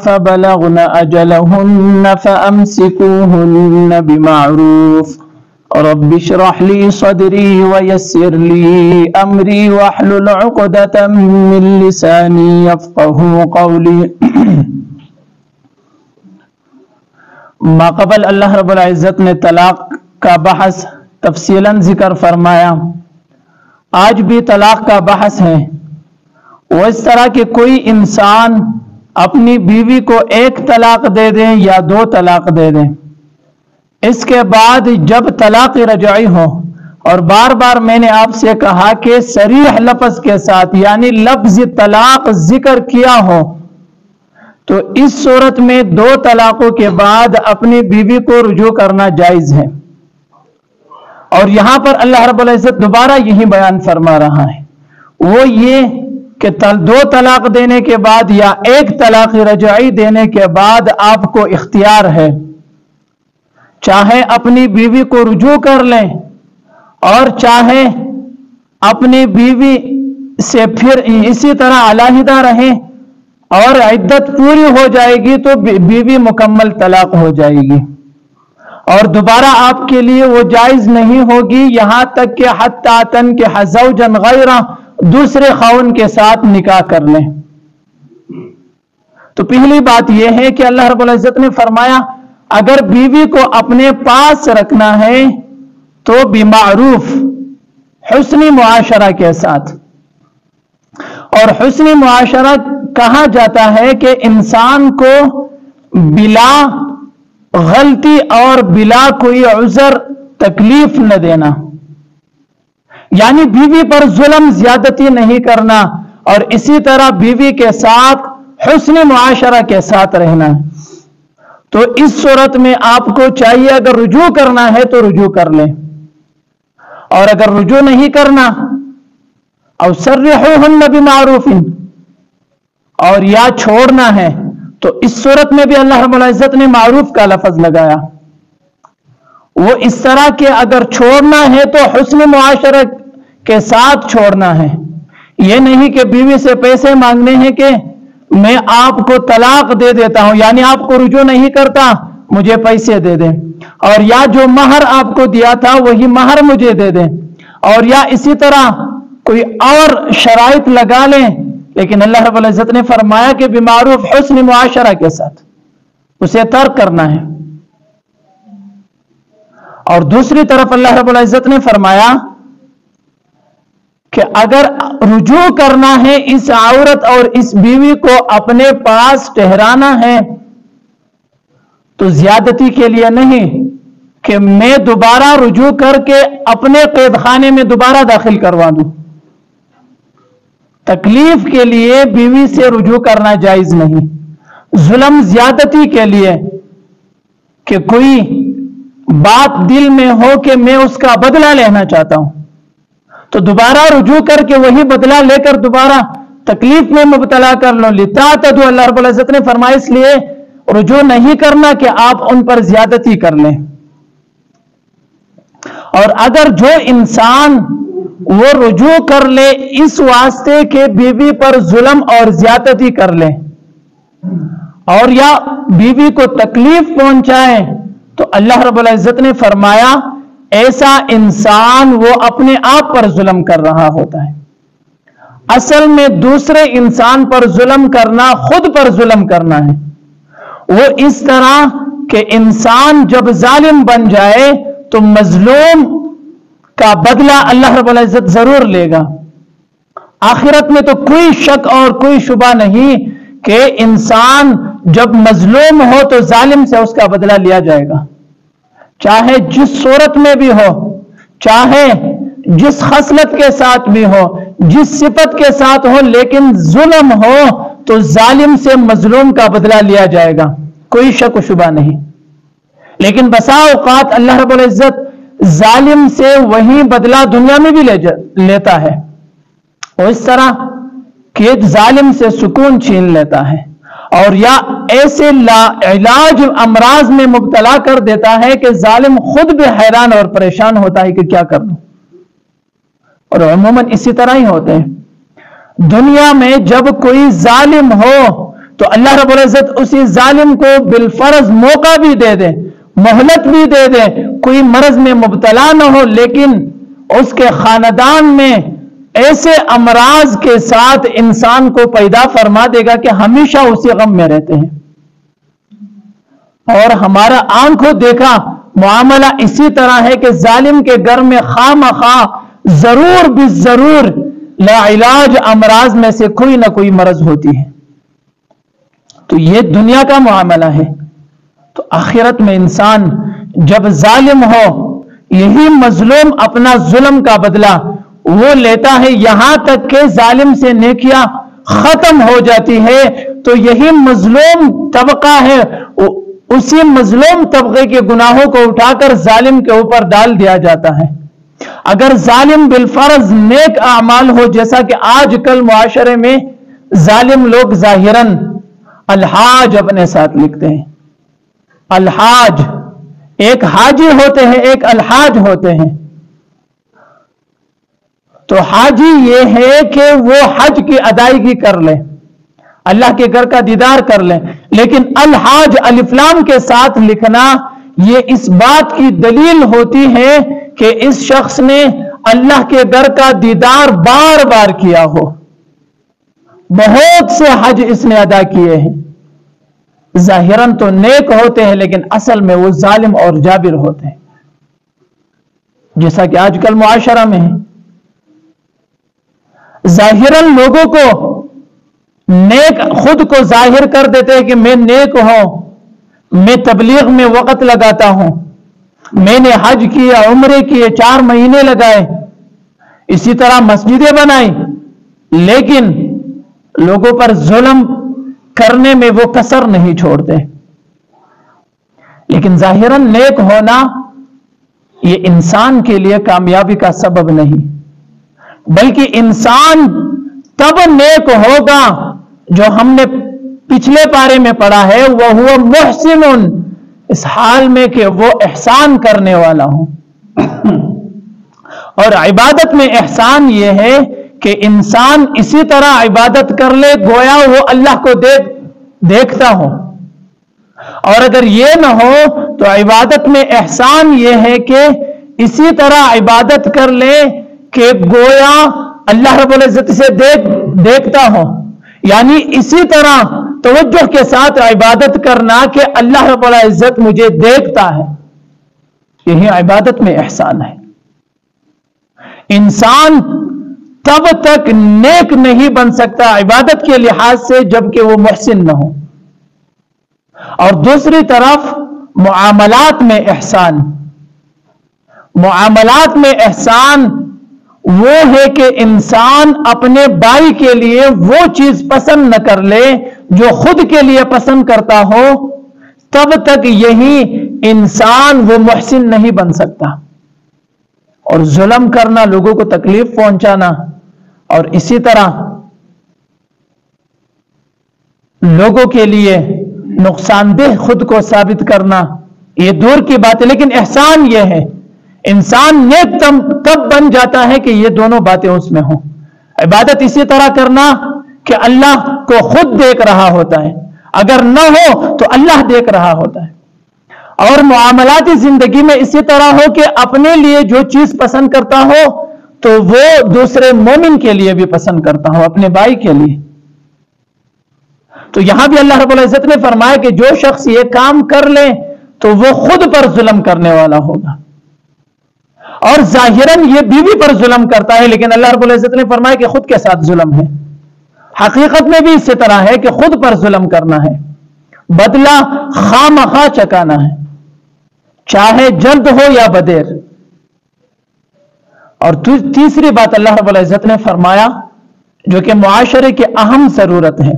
فبلغن أجلهن فأمسكوهن بمعروف رب اشرح لي صدري ويسر لي أمري واحلل عقدة من لساني يفقهوا قولي ما قبل اللہ رب العزت نے طلاق کا بحث تفصیلاً ذکر فرمایا. آج بھی طلاق کا بحث ہے. وہ اس طرح کہ کوئی انسان اپنی بیوی کو ایک طلاق دے دیں یا 2 طلاق دے دیں، اس کے بعد جب طلاق رجعی ہو، اور بار بار میں نے آپ سے کہا کہ صریح لفظ کے ساتھ یعنی لفظ طلاق ذکر کیا ہو، تو اس صورت میں 2 طلاقوں کے بعد اپنی بیوی کو رجوع کرنا جائز ہے. اور یہاں پر اللہ رب العزت دوبارہ یہی بیان فرما رہا ہے، وہ یہ کہ 2 طلاق دینے کے بعد یا 1 طلاق رجعی دینے کے بعد آپ کو اختیار ہے، چاہے اپنی بیوی کو رجوع کر لیں اور چاہے اپنی بیوی سے پھر اسی طرح علیحدہ رہیں اور عدت پوری ہو جائے گی تو بیوی مکمل طلاق ہو جائے گی، اور دوبارہ آپ کے لیے وہ جائز نہیں ہوگی یہاں تک کہ حتی تنکح زوجا غیرہ، دوسرے خاوند کے ساتھ نکاح کر لیں. تو پہلی بات یہ ہے کہ اللہ رب العزت نے فرمایا اگر بیوی کو اپنے پاس رکھنا ہے تو بمعروف، حسنی معاشرہ کے ساتھ. اور حسنی معاشرہ کہا جاتا ہے کہ انسان کو بلا غلطی اور بلا کوئی عذر تکلیف نہ دینا، یعنی بیوی پر ظلم زیادتی نہیں کرنا، اور اسی طرح بیوی کے ساتھ حسن معاشرہ کے ساتھ رہنا. تو اس صورت میں آپ کو چاہیے اگر رجوع کرنا ہے تو رجوع کر لیں، اور اگر رجوع نہیں کرنا او سرحوہن بمعروف، اور یا چھوڑنا ہے، تو اس صورت میں بھی اللہ رب العزت نے معروف کا لفظ لگایا. وہ اس طرح کہ اگر چھوڑنا ہے تو حسن معاشرہ کے ساتھ چھوڑنا ہے، یہ نہیں کہ بیوی سے پیسے مانگنے ہیں کہ میں آپ کو طلاق دے دیتا ہوں، یعنی آپ کو رجوع نہیں کرتا، مجھے پیسے دے دیں، اور یا جو مہر آپ کو دیا تھا وہی مہر مجھے دے دیں، اور یا اسی طرح کوئی اور شرائط لگا لیں. لیکن اللہ رب العزت نے فرمایا کہ بمعروف، حسن معاشرہ کے ساتھ اسے ترک کرنا ہے. اور دوسری طرف اللہ رب العزت نے فرمایا کہ اگر رجوع کرنا ہے اس عورت اور اس بیوی کو اپنے پاس ٹھہرانا ہے تو زیادتی کے لیے نہیں کہ میں دوبارہ رجوع کر کے اپنے قید خانے میں دوبارہ داخل کروا دوں. تکلیف کے لیے بیوی سے رجوع کرنا جائز نہیں. ظلم زیادتی کے لیے کہ کوئی بات دل میں ہو کہ میں اس کا بدلہ لینا چاہتا ہوں تو دوبارہ رجوع کر کے وہی بدلہ لے کر دوبارہ تکلیف میں مبتلا کر لو. لتعتدوا، اللہ رب العزت نے فرمایا اس لیے رجوع نہیں کرنا کہ آپ ان پر زیادتی کر لیں. اور اگر جو انسان وہ رجوع کر لے اس واسطے کہ بیوی پر ظلم اور زیادتی کر لے اور یا بیوی کو تکلیف پہنچائے تو اللہ رب العزت نے فرمایا ایسا انسان وہ اپنے آپ پر ظلم کر رہا ہوتا ہے. اصل میں دوسرے انسان پر ظلم کرنا خود پر ظلم کرنا ہے. وہ اس طرح کہ انسان جب ظالم بن جائے تو مظلوم کا بدلہ اللہ رب العزت ضرور لے گا. آخرت میں تو کوئی شک اور کوئی شبہ نہیں کہ انسان جب مظلوم ہو تو ظالم سے اس کا بدلہ لیا جائے گا، چاہے جس صورت میں بھی ہو، چاہے جس خصلت کے ساتھ بھی ہو، جس صفت کے ساتھ ہو، لیکن ظلم ہو تو ظالم سے مظلوم کا بدلہ لیا جائے گا، کوئی شک و شبہ نہیں. لیکن بسا اوقات اللہ رب العزت ظالم سے وہی بدلہ دنیا میں بھی لیتا ہے، اور اس طرح کہ ظالم سے سکون چھین لیتا ہے اور یا ایسے لا علاج امراض میں مبتلا کر دیتا ہے کہ ظالم خود بھی حیران اور پریشان ہوتا ہے کہ کیا کروں. اور عموماً اسی طرح ہی ہوتے ہیں. دنیا میں جب کوئی ظالم ہو تو اللہ رب العزت اسی ظالم کو بالفرض موقع بھی دے دے، مہلت بھی دے دے، کوئی مرض میں مبتلا نہ ہو، لیکن اس کے خاندان میں ایسے امراض کے ساتھ انسان کو پیدا فرما دے گا کہ ہمیشہ اسی غم میں رہتے ہیں. اور ہمارا آنکھوں دیکھا معاملہ اسی طرح ہے کہ ظالم کے گھر میں خواہ ضرور بھی ضرور لا علاج امراض میں سے کوئی نہ کوئی مرض ہوتی ہے. تو یہ دنیا کا معاملہ ہے. تو آخرت میں انسان جب ظالم ہو، یہی مظلوم اپنا ظلم کا بدلہ وہ لیتا ہے، یہاں تک کہ ظالم سے نیکیاں ختم ہو جاتی ہے. تو یہی مظلوم طبقہ ہے، اسی مظلوم طبقے کے گناہوں کو اٹھا کر ظالم کے اوپر ڈال دیا جاتا ہے. اگر ظالم بالفرض نیک اعمال ہو، جیسا کہ آج کل معاشرے میں ظالم لوگ ظاہراً الحاج اپنے ساتھ لکھتے ہیں. الحاج، ایک حاجی ہوتے ہیں، ایک الحاج ہوتے ہیں. تو حاجی یہ ہے کہ وہ حج کی ادائیگی کر لے، اللہ کے گھر کا دیدار کر لے، لیکن الحاج الف لام کے ساتھ لکھنا یہ اس بات کی دلیل ہوتی ہے کہ اس شخص نے اللہ کے گھر کا دیدار بار بار کیا ہو، بہت سے حج اس نے ادا کیے ہیں. ظاہراً تو نیک ہوتے ہیں لیکن اصل میں وہ ظالم اور جابر ہوتے ہیں، جیسا کہ آج کل معاشرہ میں ہے. ظاہراً لوگوں کو نیک خود کو ظاہر کر دیتے ہیں کہ میں نیک ہوں، میں تبلیغ میں وقت لگاتا ہوں، میں نے حج کیا، عمرے کیے، 4 مہینے لگائے، اسی طرح مسجدیں بنائی، لیکن لوگوں پر ظلم کرنے میں وہ کسر نہیں چھوڑتے. لیکن ظاہراً نیک ہونا یہ انسان کے لیے کامیابی کا سبب نہیں، بلکہ انسان تب نیک ہوگا جو ہم نے پچھلے پارے میں پڑھا ہے، وہ ہوا محسن، اس حال میں کہ وہ احسان کرنے والا ہوں. اور عبادت میں احسان یہ ہے کہ انسان اسی طرح عبادت کر لے گویا وہ اللہ کو دیکھتا ہو. اور اگر یہ نہ ہو تو عبادت میں احسان یہ ہے کہ اسی طرح عبادت کر لے کہ گویا اللہ رب العزت سے دیکھتا ہو، یعنی اسی طرح توجہ کے ساتھ عبادت کرنا کہ اللہ رب العزت مجھے دیکھتا ہے. یہی عبادت میں احسان ہے. انسان تب تک نیک نہیں بن سکتا عبادت کے لحاظ سے جب کہ وہ محسن نہ ہو. اور دوسری طرف معاملات میں احسان، معاملات میں احسان وہ ہے کہ انسان اپنے بھائی کے لیے وہ چیز پسند نہ کر لے جو خود کے لیے پسند کرتا ہو، تب تک یہی انسان وہ محسن نہیں بن سکتا. اور ظلم کرنا، لوگوں کو تکلیف پہنچانا، اور اسی طرح لوگوں کے لیے نقصان دہ خود کو ثابت کرنا، یہ دور کی بات ہے. لیکن احسان یہ ہے، انسان نیک تب بن جاتا ہے کہ یہ دونوں باتیں اس میں ہوں. عبادت اسی طرح کرنا کہ اللہ کو خود دیکھ رہا ہوتا ہے، اگر نہ ہو تو اللہ دیکھ رہا ہوتا ہے. اور معاملاتی زندگی میں اسی طرح ہو کہ اپنے لیے جو چیز پسند کرتا ہو تو وہ دوسرے مومن کے لیے بھی پسند کرتا ہو، اپنے بھائی کے لیے. تو یہاں بھی اللہ رب العزت نے فرمایا کہ جو شخص یہ کام کر لے تو وہ خود پر ظلم کرنے والا ہوگا. اور ظاہراً یہ بیوی پر ظلم کرتا ہے، لیکن اللہ رب العزت نے فرمایا کہ خود کے ساتھ ظلم ہے. حقیقت میں بھی اسی طرح ہے کہ خود پر ظلم کرنا ہے، بدلہ خواہ چکانا ہے، چاہے جلد ہو یا بدیر. اور تیسری بات اللہ رب العزت نے فرمایا جو کہ معاشرے کی اہم ضرورت ہے،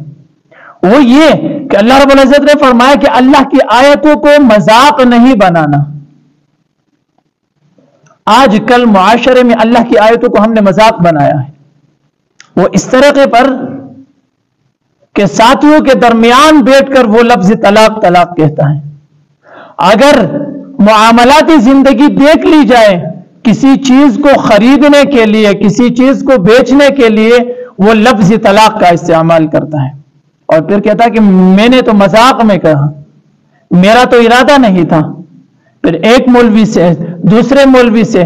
وہ یہ کہ اللہ رب العزت نے فرمایا کہ اللہ کی آیتوں کو مذاق نہیں بنانا. آج کل معاشرے میں اللہ کی آیتوں کو ہم نے مذاق بنایا ہے. وہ اس طریقے پر کہ ساتھیوں کے درمیان بیٹھ کر وہ لفظ طلاق طلاق کہتا ہے. اگر معاملاتی زندگی دیکھ لی جائے، کسی چیز کو خریدنے کے لیے، کسی چیز کو بیچنے کے لیے وہ لفظ طلاق کا استعمال کرتا ہے. اور پھر کہتا کہ میں نے تو مذاق میں کہا، میرا تو ارادہ نہیں تھا. پھر ایک مولوی سے دوسرے مولوی سے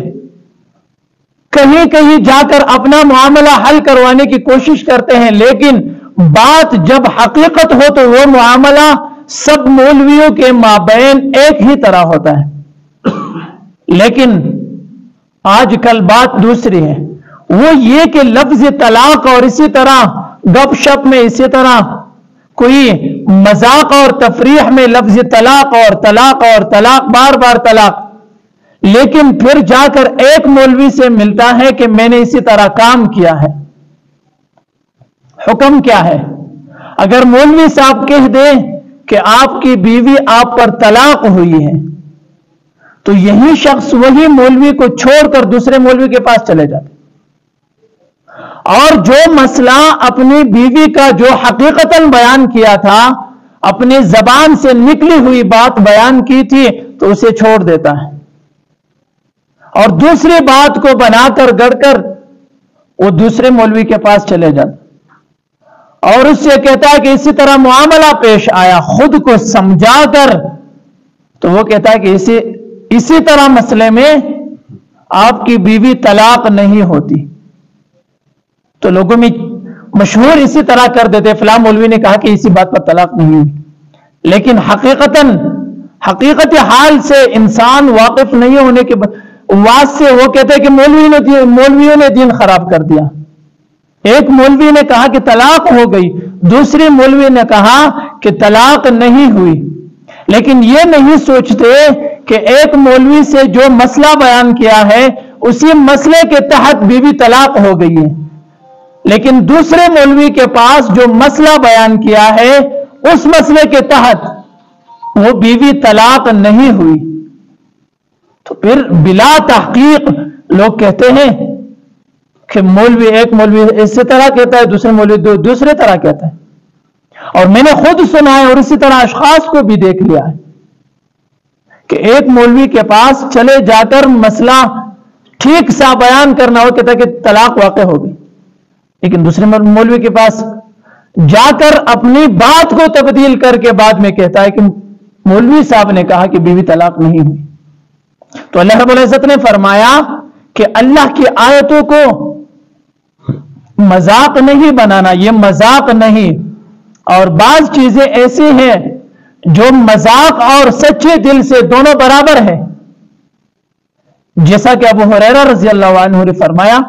کہیں کہیں جا کر اپنا معاملہ حل کروانے کی کوشش کرتے ہیں، لیکن بات جب حقیقت ہو تو وہ معاملہ سب مولویوں کے مابین ایک ہی طرح ہوتا ہے. لیکن آج کل بات دوسری ہے، وہ یہ کہ لفظ طلاق اور اسی طرح گپ شپ میں اسی طرح کوئی مذاق اور تفریح میں لفظ طلاق اور طلاق اور طلاق، بار بار طلاق، لیکن پھر جا کر ایک مولوی سے ملتا ہے کہ میں نے اسی طرح کام کیا ہے. حکم کیا ہے؟ اگر مولوی صاحب کہہ دیں کہ آپ کی بیوی آپ پر طلاق ہوئی ہے تو یہی شخص وہی مولوی کو چھوڑ کر دوسرے مولوی کے پاس چلے جاتے، اور جو مسئلہ اپنی بیوی کا جو حقیقتاً بیان کیا تھا، اپنی زبان سے نکلی ہوئی بات بیان کی تھی، تو اسے چھوڑ دیتا ہے اور دوسری بات کو بنا کر گڑ کر وہ دوسرے مولوی کے پاس چلے جاتا اور اس سے کہتا ہے کہ اسی طرح معاملہ پیش آیا، خود کو سمجھا کر. تو وہ کہتا ہے کہ اسی طرح مسئلے میں آپ کی بیوی طلاق نہیں ہوتی. تو لوگوں میں مشہور اسی طرح کر دیتے، فلاں مولوی نے کہا کہ اسی بات پر طلاق نہیں ہوئی، لیکن حقیقت حال سے انسان واقف نہیں ہونے کے بعد سے وہ کہتے ہیں کہ مولویوں نے دین خراب کر دیا. ایک مولوی نے کہا کہ طلاق ہو گئی، دوسری مولوی نے کہا کہ طلاق نہیں ہوئی، لیکن یہ نہیں سوچتے کہ ایک مولوی سے جو مسئلہ بیان کیا ہے اسی مسئلے کے تحت بیوی طلاق ہو گئی ہے، لیکن دوسرے مولوی کے پاس جو مسئلہ بیان کیا ہے اس مسئلے کے تحت وہ بیوی طلاق نہیں ہوئی. تو پھر بلا تحقیق لوگ کہتے ہیں کہ ایک مولوی اسی طرح کہتا ہے، دوسرے مولوی دوسرے طرح کہتا ہے. اور میں نے خود سنا ہے اور اسی طرح اشخاص کو بھی دیکھ لیا ہے کہ ایک مولوی کے پاس چلے جا کر مسئلہ ٹھیک سا بیان کرنا ہو، کہتا ہے کہ طلاق واقع ہو گئی، لیکن دوسرے مولوی کے پاس جا کر اپنی بات کو تبدیل کر کے بعد میں کہتا ہے کہ مولوی صاحب نے کہا کہ بیوی طلاق نہیں ہوئی. تو اللہ رب العزت نے فرمایا کہ اللہ کی آیتوں کو مذاق نہیں بنانا، یہ مذاق نہیں. اور بعض چیزیں ایسی ہیں جو مذاق اور سچے دل سے دونوں برابر ہے، جیسا کہ ابو ہریرہ رضی اللہ عنہ نے فرمایا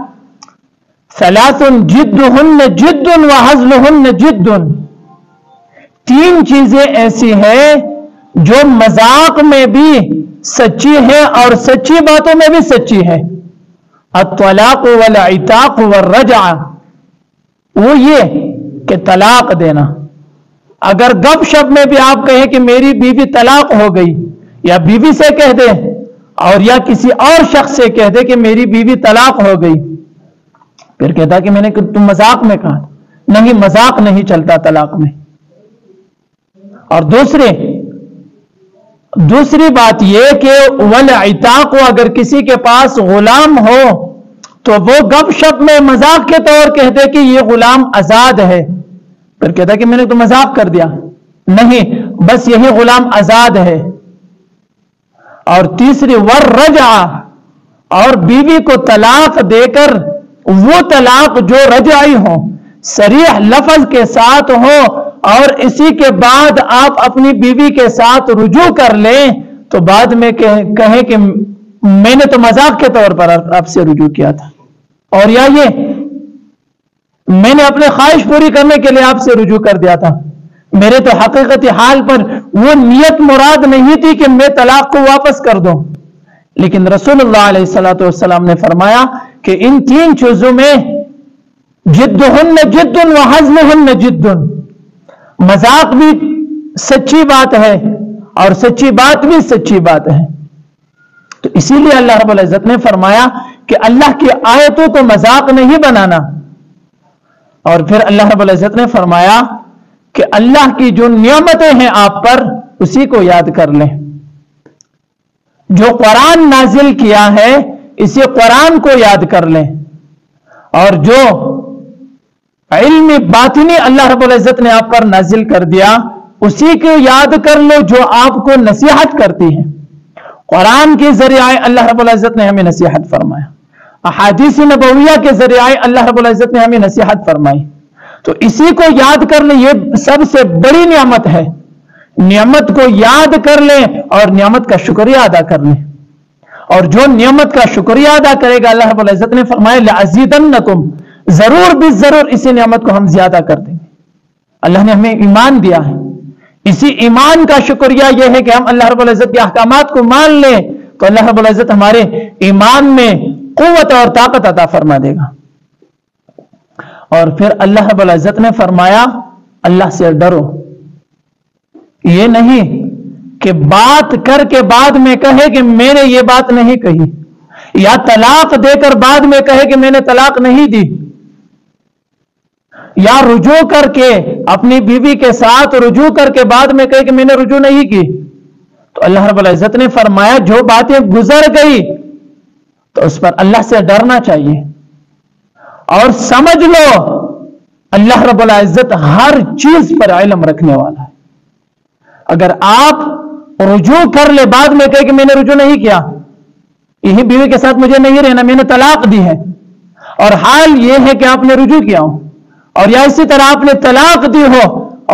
ثلاث جدہن جد وہزلہن جد. تین چیزیں ایسی ہیں جو مذاق میں بھی سچی ہے اور سچی باتوں میں بھی سچی ہے. الطلاق والعتاق والرجعہ، وہ یہ کہ طلاق دینا. اگر گپ شپ میں بھی آپ کہیں کہ میری بیوی طلاق ہو گئی، یا بیوی سے کہہ دے اور یا کسی اور شخص سے کہہ دے کہ میری بیوی طلاق ہو گئی، پھر کہتا کہ میں نے تم مذاق میں کہا. نہیں، مذاق نہیں چلتا طلاق میں. اور دوسری بات یہ کہ والعتاق، اگر کسی کے پاس غلام ہو تو وہ گپ شپ میں مذاق کے طور کہتے کہ یہ غلام آزاد ہے، پھر کہتا کہ میں نے تو مذاق کر دیا. نہیں، بس یہی غلام آزاد ہے. اور تیسری والرجعہ، اور بیوی کو طلاق دے کر وہ طلاق جو رجعی ہو، صریح لفظ کے ساتھ ہو، اور اسی کے بعد آپ اپنی بیوی کے ساتھ رجوع کر لیں تو بعد میں کہیں کہ میں نے تو مذاق کے طور پر آپ سے رجوع کیا تھا، اور یا یہ میں نے اپنے خواہش پوری کرنے کے لیے آپ سے رجوع کر دیا تھا، میرے تو حقیقت حال پر وہ نیت مراد نہیں تھی کہ میں طلاق کو واپس کر دوں. لیکن رسول اللہ علیہ الصلوۃ والسلام نے فرمایا کہ ان تین چیزوں میں جدہن جد وہزلہن جد، مذاق بھی سچی بات ہے اور سچی بات بھی سچی بات ہے. تو اسی لیے اللہ رب العزت نے فرمایا کہ اللہ کی آیتوں کو مذاق نہیں بنانا. اور پھر اللہ رب العزت نے فرمایا کہ اللہ کی جو نعمتیں ہیں آپ پر اسی کو یاد کر لیں. جو قرآن نازل کیا ہے اسی قرآن کو یاد کر لیں، اور جو علم باطنی اللہ رب العزت نے آپ پر نازل کر دیا، اسی کو یاد کر لو جو آپ کو نصیحت کرتی ہے۔ قرآن کے ذریعے اللہ رب العزت نے ہمیں نصیحت فرمایا، احادیث نبویہ کے ذریعے اللہ رب العزت نے ہمیں نصیحت فرمائی، تو اسی کو یاد کر لیں، یہ سب سے بڑی نعمت ہے۔ نعمت کو یاد کر لیں اور نعمت کا شکریہ ادا کر لیں، اور جو نعمت کا شکریہ ادا کرے گا اللہ رب العزت نے فرمایا لَأَزِيدَنَّكُمْ، ضرور بالضرور اسی نعمت کو ہم زیادہ کر دیں گے۔ اللہ نے ہمیں ایمان دیا ہے، اسی ایمان کا شکریہ یہ ہے کہ ہم اللہ رب العزت کے احکامات کو مان لیں تو اللہ رب العزت ہمارے ایمان میں قوت اور طاقت عطا فرما دے گا۔ اور پھر اللہ رب العزت نے فرمایا اللہ سے ڈرو، یہ نہیں کہ بات کر کے بعد میں کہے کہ میں نے یہ بات نہیں کہی، یا طلاق دے کر بعد میں کہے کہ میں نے طلاق نہیں دی، یا رجوع کر کے اپنی بیوی کے ساتھ رجوع کر کے بعد میں کہے کہ میں نے رجوع نہیں کی۔ تو اللہ رب العزت نے فرمایا جو باتیں گزر گئی تو اس پر اللہ سے ڈرنا چاہیے، اور سمجھ لو اللہ رب العزت ہر چیز پر علم رکھنے والا ہے۔ اگر آپ رجوع کر لے بعد میں کہے کہ میں نے رجوع نہیں کیا، یہی بیوی کے ساتھ مجھے نہیں رہنا، میں نے طلاق دی ہے، اور حال یہ ہے کہ آپ نے رجوع کیا ہو، اور یا اسی طرح آپ نے طلاق دی ہو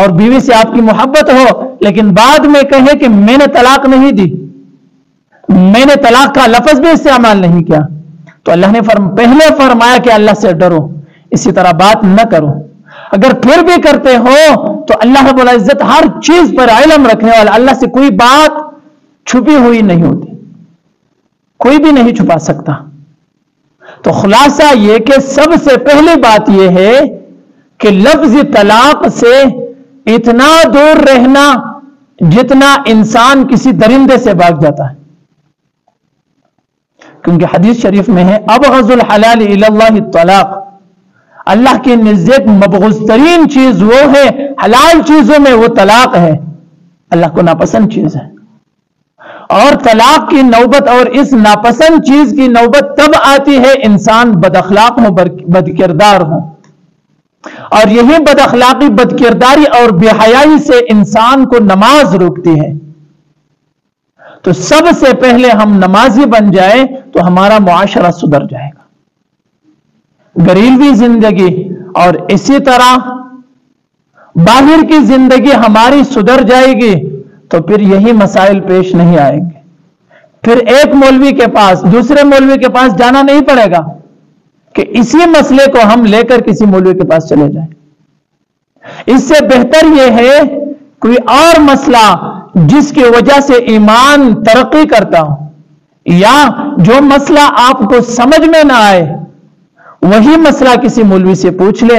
اور بیوی سے آپ کی محبت ہو لیکن بعد میں کہے کہ میں نے طلاق نہیں دی، میں نے طلاق کا لفظ بھی استعمال نہیں کیا، تو اللہ نے پہلے فرمایا کہ اللہ سے ڈرو، اسی طرح بات نہ کرو۔ اگر پھر بھی کرتے ہو تو اللہ رب العزت ہر چیز پر علم رکھنے والا، اللہ سے کوئی بات چھپی ہوئی نہیں ہوتی، کوئی بھی نہیں چھپا سکتا۔ تو خلاصہ یہ کہ سب سے پہلی بات یہ ہے کہ لفظ طلاق سے اتنا دور رہنا جتنا انسان کسی درندے سے بھاگ جاتا ہے، کیونکہ حدیث شریف میں ہے ابغض الحلال الی اللہ الطلاق، اللہ کے نزدیک مبغوض ترین چیز وہ ہے، حلال چیزوں میں وہ طلاق ہے، اللہ کو ناپسند چیز ہے۔ اور طلاق کی نوبت اور اس ناپسند چیز کی نوبت تب آتی ہے انسان بد اخلاق ہو، بد کردار ہو، اور یہی بد اخلاقی، بد کرداری اور بے حیائی سے انسان کو نماز روکتی ہے۔ تو سب سے پہلے ہم نمازی بن جائیں تو ہمارا معاشرہ سدھر جائے گا، گھریلوی زندگی اور اسی طرح باہر کی زندگی ہماری سدھر جائے گی، تو پھر یہی مسائل پیش نہیں آئیں گے، پھر ایک مولوی کے پاس دوسرے مولوی کے پاس جانا نہیں پڑے گا کہ اسی مسئلے کو ہم لے کر کسی مولوی کے پاس چلے جائیں۔ اس سے بہتر یہ ہے کوئی اور مسئلہ جس کی وجہ سے ایمان ترقی کرتا ہو، یا جو مسئلہ آپ کو سمجھ میں نہ آئے وہی مسئلہ کسی مولوی سے پوچھ لے،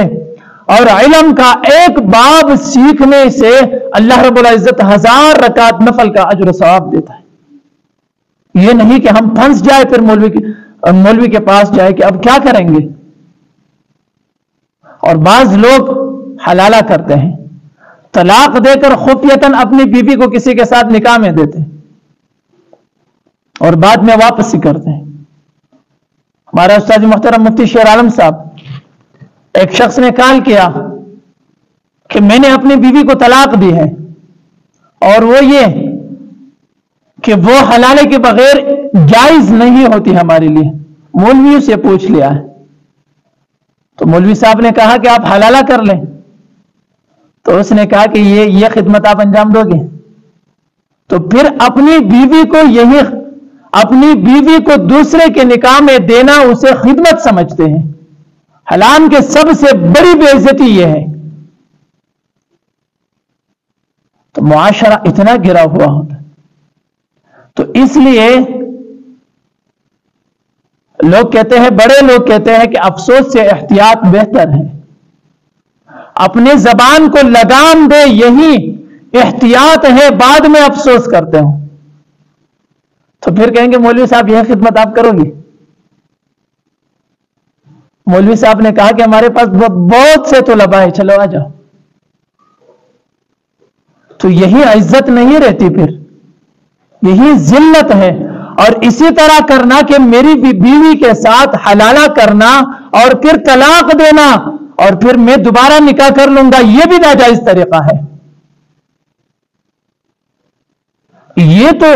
اور علم کا ایک باب سیکھنے سے اللہ رب العزت 1000 رکعت نفل کا اجر و ثواب دیتا ہے۔ یہ نہیں کہ ہم پھنس جائے پھر مولوی کے پاس جائے کہ اب کیا کریں گے۔ اور بعض لوگ حلالہ کرتے ہیں، طلاق دے کر خفیتاً اپنی بیوی کو کسی کے ساتھ نکاح میں دیتے اور بعد میں واپسی کرتے ہیں۔ ہمارے استاد محترم مفتی شیر عالم صاحب، ایک شخص نے کال کیا کہ میں نے اپنی بیوی کو طلاق دی ہے، اور وہ یہ کہ وہ حلالے کے بغیر جائز نہیں ہوتی ہمارے لیے، مولویوں سے پوچھ لیا ہے۔ تو مولوی صاحب نے کہا کہ آپ حلالہ کر لیں، تو اس نے کہا کہ یہ خدمت آپ انجام دو گے، تو پھر اپنی بیوی کو دوسرے کے نکاح میں دینا اسے خدمت سمجھتے ہیں، حلال کے سب سے بڑی بے عزتی یہ ہے۔ تو معاشرہ اتنا گرا ہوا ہوتا ہے، تو اس لیے لوگ کہتے ہیں، بڑے لوگ کہتے ہیں کہ افسوس سے احتیاط بہتر ہے، اپنے زبان کو لگام دے، یہی احتیاط ہے، بعد میں افسوس کرتے ہوں۔ تو پھر کہیں گے مولوی صاحب یہ خدمت آپ کرو گی؟ مولوی صاحب نے کہا کہ ہمارے پاس بہت سے طلباء ہیں، چلو آ جاؤ۔ تو یہی عزت نہیں رہتی، پھر یہی ذلت ہے۔ اور اسی طرح کرنا کہ میری بیوی کے ساتھ حلالہ کرنا اور پھر طلاق دینا اور پھر میں دوبارہ نکاح کر لوں گا، یہ بھی ناجائز طریقہ ہے. یہ تو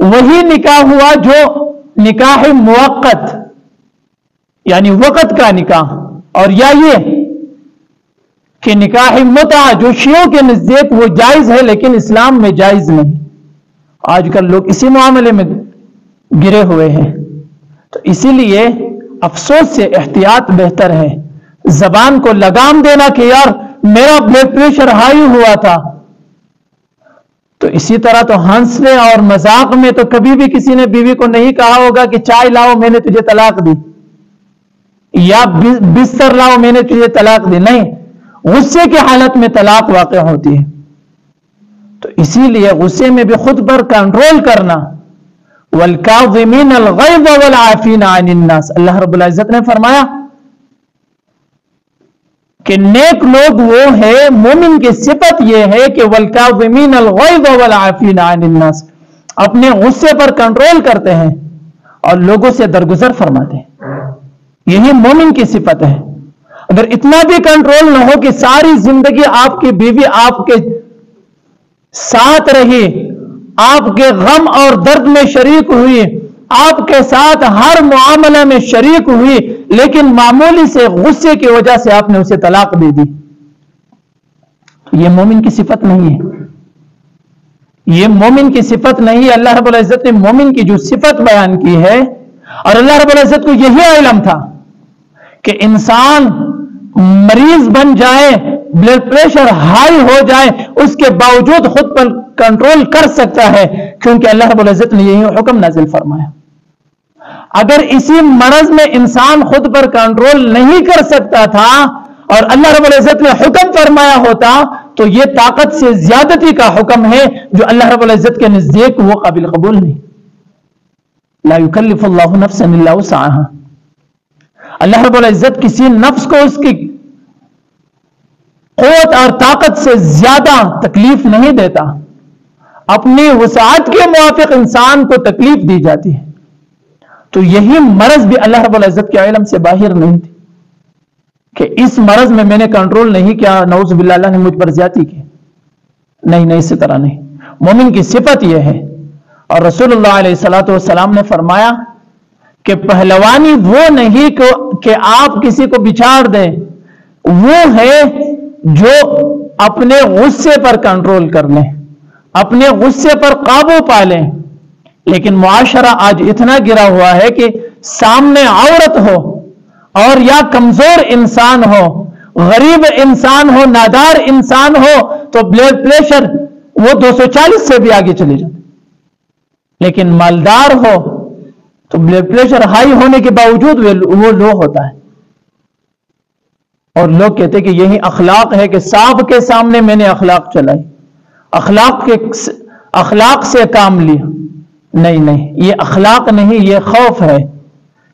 وہی نکاح ہوا جو نکاح موقت یعنی وقت کا نکاح، اور یا یہ کہ نکاح متعہ جو شیعوں کے نزدیک وہ جائز ہے لیکن اسلام میں جائز نہیں. آج کل لوگ اسی معاملے میں گرے ہوئے ہیں. تو اسی لیے افسوس سے احتیاط بہتر ہے. زبان کو لگام دینا کہ یار میرا بلڈ پریشر ہائی ہوا تھا، تو اسی طرح تو ہنسنے اور مذاق میں تو کبھی بھی کسی نے بیوی کو نہیں کہا ہوگا کہ چائے لاؤ میں نے تجھے طلاق دی، یا بستر لاؤ میں نے تجھے طلاق دی. نہیں، غصے کی حالت میں طلاق واقع ہوتی ہے. تو اسی لیے غصے میں بھی خود پر کنٹرول کرنا. وَالْكَاظِمِينَ الْغَيْظَ وَالْعَافِينَ عَنِ النَّاسِ، اللہ رب العزت نے فرمایا کہ نیک لوگ وہ ہے، مومن کی صفت یہ ہے کہ وَالْكَاظِمِينَ الْغَيْظَ وَالْعَافِينَ عَنِ النَّاسِ، اپنے غصے پر کنٹرول کرتے ہیں اور لوگوں سے درگزر فرماتے ہیں. یہی مومن کی صفت ہے. اگر اتنا بھی کنٹرول نہ ہو کہ ساری زندگی آپ کی بیوی آپ کے ساتھ رہی، آپ کے غم اور درد میں شریک ہوئی، آپ کے ساتھ ہر معاملہ میں شریک ہوئی، لیکن معمولی سے غصے کی وجہ سے آپ نے اسے طلاق دے دی، یہ مومن کی صفت نہیں ہے. یہ مومن کی صفت نہیں ہے. اللہ رب العزت نے مومن کی جو صفت بیان کی ہے، اور اللہ رب العزت کو یہی علم تھا کہ انسان مریض بن جائے، بلڈ پریشر ہائی ہو جائے، اس کے باوجود خود پر کنٹرول کر سکتا ہے، کیونکہ اللہ رب العزت نے یہی حکم نازل فرمایا. اگر اسی مرض میں انسان خود پر کنٹرول نہیں کر سکتا تھا اور اللہ رب العزت نے حکم فرمایا ہوتا تو یہ طاقت سے زیادتی کا حکم ہے جو اللہ رب العزت کے نزدیک وہ قابل قبول نہیں. لا یکلف اللہ نفسا الا وسعها. اللہ رب العزت کسی نفس کو اس کی قوت اور طاقت سے زیادہ تکلیف نہیں دیتا. اپنی وسعت کے موافق انسان کو تکلیف دی جاتی ہے. تو یہی مرض بھی اللہ رب العزت کے علم سے باہر نہیں تھی کہ اس مرض میں نے کنٹرول نہیں کیا، نعوذ باللہ اللہ نے مجھ پر زیادتی کی. نہیں، اسی طرح نہیں. مومن کی صفت یہ ہے. اور رسول اللہ علیہ الصلوۃ والسلام نے فرمایا کہ پہلوانی وہ نہیں کہ آپ کسی کو بچھاڑ دیں، وہ ہے جو اپنے غصے پر کنٹرول کر لیں، اپنے غصے پر قابو پا لیں. لیکن معاشرہ آج اتنا گرا ہوا ہے کہ سامنے عورت ہو اور یا کمزور انسان ہو، غریب انسان ہو، نادار انسان ہو، تو بلڈ پریشر وہ 240 سے بھی آگے چلے جاتے. لیکن مالدار ہو تو بلڈ پریشر ہائی ہونے کے باوجود وہ لو ہوتا ہے. اور لوگ کہتے کہ یہی اخلاق ہے کہ صاحب کے سامنے میں نے اخلاق چلائی، اخلاق سے کام لیا. نہیں، یہ اخلاق نہیں، یہ خوف ہے،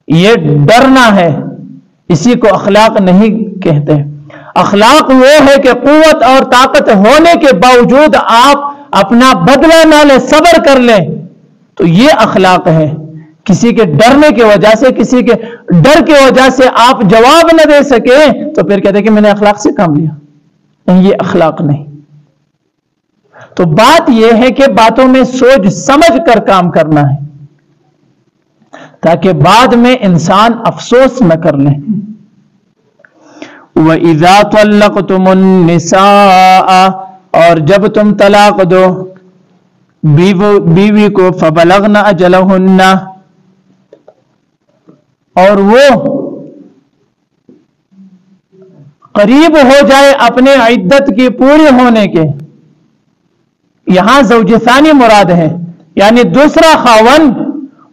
یہ ڈرنا ہے. اسی کو اخلاق نہیں کہتے. اخلاق وہ ہے کہ قوت اور طاقت ہونے کے باوجود آپ اپنا بدلہ نہ لیں، صبر کر لیں، تو یہ اخلاق ہے. کسی کے ڈرنے کی وجہ سے، کسی کے ڈر کی وجہ سے آپ جواب نہ دے سکے تو پھر کہتے کہ میں نے اخلاق سے کام لیا. نہیں، یہ اخلاق نہیں. تو بات یہ ہے کہ باتوں میں سوچ سمجھ کر کام کرنا ہے تاکہ بعد میں انسان افسوس نہ کر لے. وَإِذَا طَلَّقْتُمُ النِّسَاءَ، اور جب تم طلاق دو بیوی کو، فَبَلَغْنَ أَجَلَهُنَّ، اور وہ قریب ہو جائے اپنے عدت کی پوری ہونے کے. یہاں زوج ثانی مراد ہے، یعنی دوسرا خاوند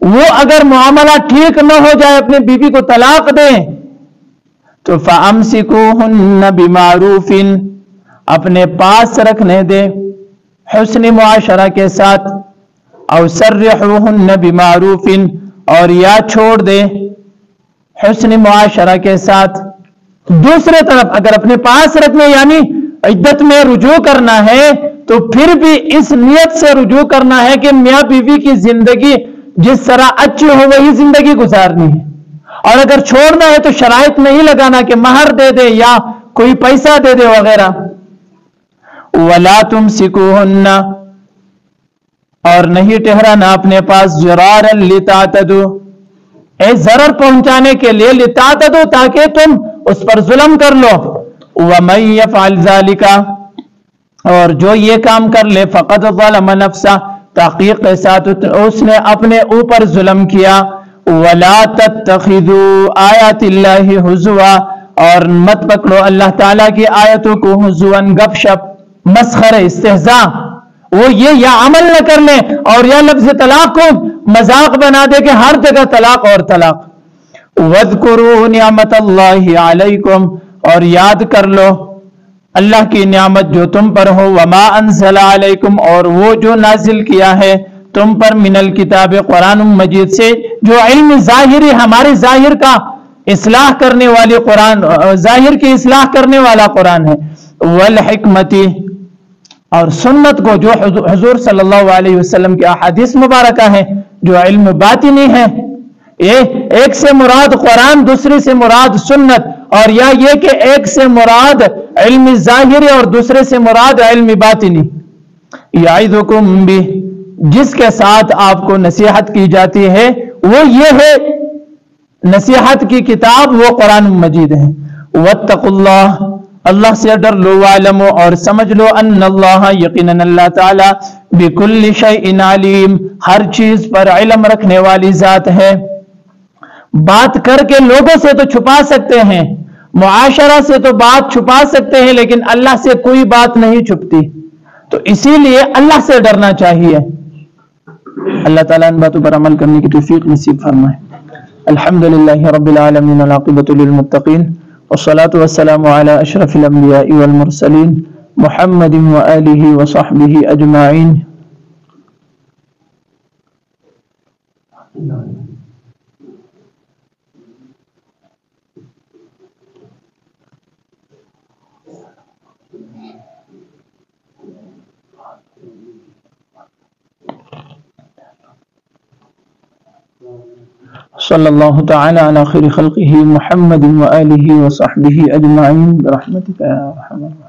وہ اگر معاملہ ٹھیک نہ ہو جائے اپنے بیوی کو طلاق دیں تو فَأَمْسِكُوهُنَّ بِمَعْرُوفٍ، اپنے پاس رکھنے دے حسن معاشرہ کے ساتھ، او سَرِّحُوهُنَّ بِمَعْرُوفٍ، اور یا چھوڑ دے حسن معاشرہ کے ساتھ. دوسرے طرف اگر اپنے پاس رکھنے یعنی عدت میں رجوع کرنا ہے تو پھر بھی اس نیت سے رجوع کرنا ہے کہ میاں بیوی کی زندگی جس طرح اچھی ہو وہی زندگی گزارنی ہے. اور اگر چھوڑنا ہے تو شرائط نہیں لگانا کہ مہر دے دے یا کوئی پیسہ دے دے وغیرہ. وَلَا تُمْسِكُوهُنَّ، اور نہیں ٹھہرانا اپنے پاس ضرارا لِتَعْتَدُوا، ضرر پہنچانے کے لیے، لِتَعْتَدُوا تاکہ تم اس پر ظلم کر لو. وَمَن يَفْعَلْ ذَلِكَ، اور جو یہ کام کر لے، فَقَدْ ظَلَمَ نَفْسَهُ، تحقیق کے ساتھ اس نے اپنے اوپر ظلم کیا. وَلَا تَتَّخِذُوا آیَاتِ اللَّهِ هُزُوًا، اور مت پکڑو اللہ تعالیٰ کی آیتوں کو ہزواً، گپ شپ، مسخرے، استہزاء. وہ یہ یا عمل نہ کر لیں اور یا لفظ طلاق کو مذاق بنا دے کہ ہر جگہ طلاق اور طلاق. وَاذْكُرُوا نِعْمَةَ اللَّهِ عَلَيْكُمْ، اور یاد کر لو اللہ کی نعمت جو تم پر ہو. وَمَا أَنزَلَ عَلَيْكُمْ، اور وہ جو نازل کیا ہے تم پر، من الکتاب، قرآن مجید سے، جو علم ظاہری، ہمارے ظاہر کا اصلاح کرنے والی قرآن، ظاہر کی اصلاح کرنے والا قرآن ہے. والحکمت، اور سنت کو، جو حضور صلی اللہ علیہ وسلم کی احادیث مبارکہ ہیں، جو علم باطنی ہے. ایک سے مراد قرآن، دوسری سے مراد سنت، اور یا یہ کہ ایک سے مراد علم ظاہری اور دوسرے سے مراد علم باطنی. یعظکم بہ، جس کے ساتھ آپ کو نصیحت کی جاتی ہے وہ یہ ہے، نصیحت کی کتاب وہ قرآن مجید ہے. واتقوا اللہ، اللہ سے ڈر لو. وعلموا، اور سمجھ لو، ان اللہ، یقیناً اللہ تعالی، بکل شیء علیم، ہر چیز پر علم رکھنے والی ذات ہے. بات کر کے لوگوں سے تو چھپا سکتے ہیں، معاشرہ سے تو بات چھپا سکتے ہیں، لیکن اللہ سے کوئی بات نہیں چھپتی. تو اسی لیے اللہ سے ڈرنا چاہیے. اللہ تعالیٰ ان باتوں پر عمل کرنے کی توفیق نصیب فرمائے. الحمدللہ رب العالمین، والعاقبۃ للمتقین، والصلاة والسلام علی اشرف الانبیاء والمرسلین، محمد وآلہ وصحبہ اجمعین. صلی اللہ تعالی علی خیر خلقہ محمد وآلہ وصحبہ اجمعین برحمتک یا ارحم الراحمین.